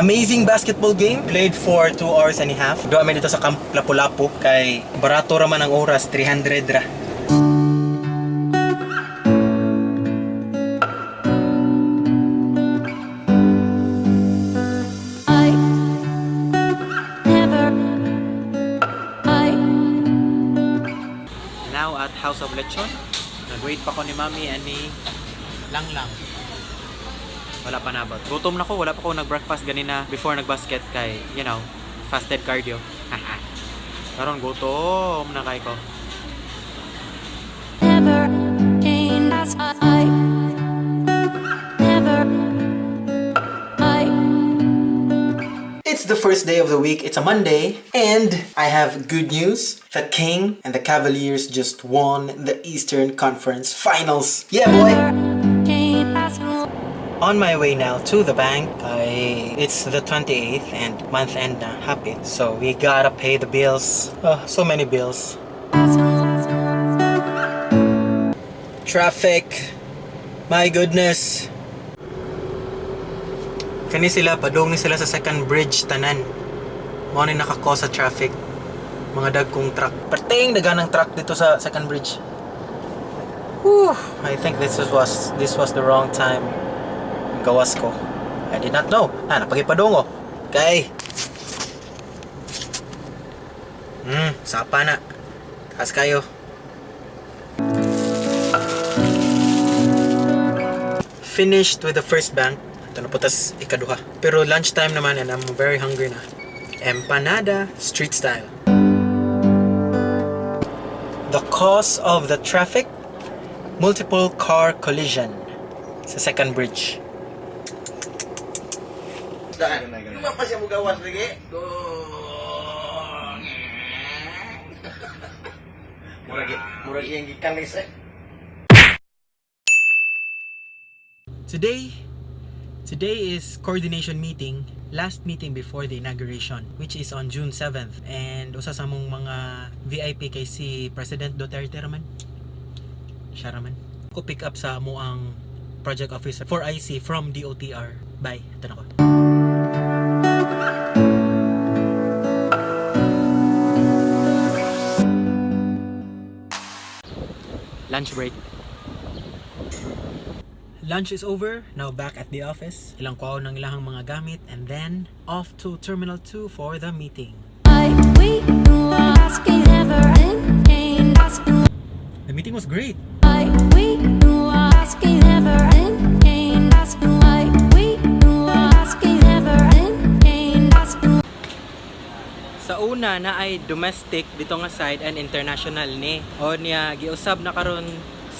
amazing basketball game. Played for 2 hours and a half. Doon kami dito sa Camp Lapu-Lapu. Kay barato raman ang oras, 300 ra. Now at House of Lechon. Nag-wait pa ko ni Mami and ni Lang. Wala pa nabot. Gutom na ko. Wala pa ko nag-breakfast ganina before nag-basket kay, you know, fasted cardio. Karon gutom na kay ko. It's the first day of the week. It's a Monday. And I have good news. The King and the Cavaliers just won the Eastern Conference Finals. Yeah, boy! On my way now to the bank. It's the 28th and month end na. Happy. So we gotta pay the bills. So many bills. Traffic. My goodness. Kani sila, padung ni sila sa second bridge, tanan. Mao ni nakakos sa traffic. Mga dagkong truck. Perting daganang truck dito sa second bridge. Whew, I think this was the wrong time. Gawas ko. I did not know. Napagipadungo. Okay. Sapa na. Taas kayo. Finished with the first bank. Ito na putas ikaduha. Pero lunchtime naman and I'm very hungry na. Empanada, street style. The cause of the traffic? Multiple car collision sa second bridge. Daan. Ano pa siya mo gawas lagi? Murag yang gikanis eh. Today is coordination meeting, last meeting before the inauguration, which is on June 7th. And usa sa mong mga VIP kay si President Duterte raman. Siya raman. Ko pick up sa mo ang project officer for IC from DOTR. Bye. Ito na ko. Lunch break. Lunch is over, now back at the office. Ilang kwaw ng ilahang mga gamit and then off to Terminal 2 for the meeting. The meeting was great. Sa una na ay domestic dito nga side and international ni. O niya giusab na karon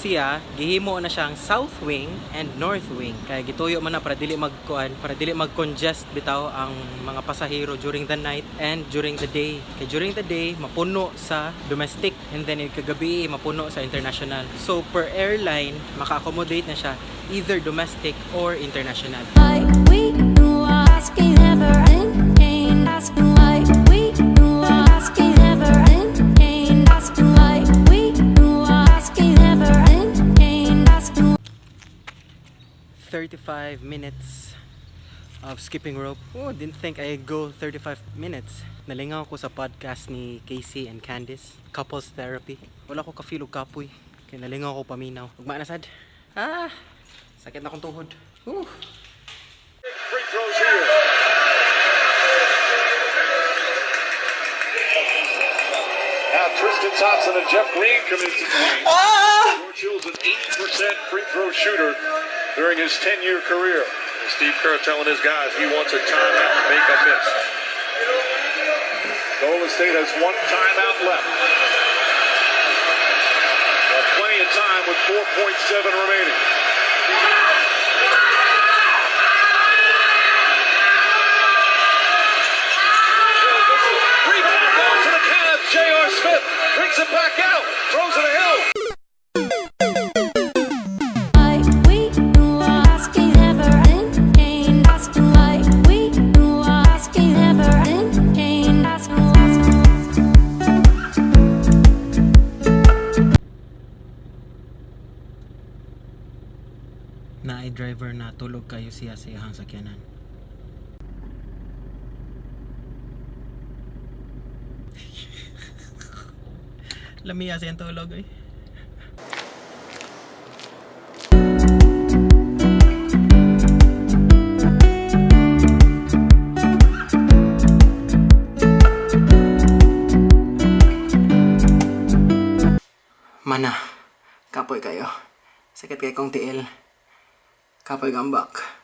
siya, gihimo na siyang south wing and north wing. Kaya gituyo man na para dili mag-congest bitaw ang mga pasahero during the night and during the day. Kaya during the day, mapuno sa domestic and then kagabi, mapuno sa international. So per airline, maka-accommodate na siya either domestic or international. ...35 minutes of skipping rope. Oh, didn't think I'd go 35 minutes. Nalingaw ko sa podcast ni Casey and Candice. Couples therapy. Wala ko ka-feel og kapoy. Kaya nalingaw ko paminaw. Ugma na sad. Sakit na akong tuhod. Free throws here. Now Tristan Thompson and Jeff Green come into the game. George Hill's an 80% free throw shooter during his 10-year career. Steve Kerr telling his guys he wants a timeout to make a miss. Golden State has one timeout left. Plenty of time with 4.7 remaining. Rebound goes to the Cavs. J.R. Smith brings it back out. Throws it to Hill. Na ay driver na tulog kayo siya sa iyang sakyanan. Lamiya siyang tulog eh. Mana, kapoy kayo. Sakit kay kong tiil. Kapoy gambak.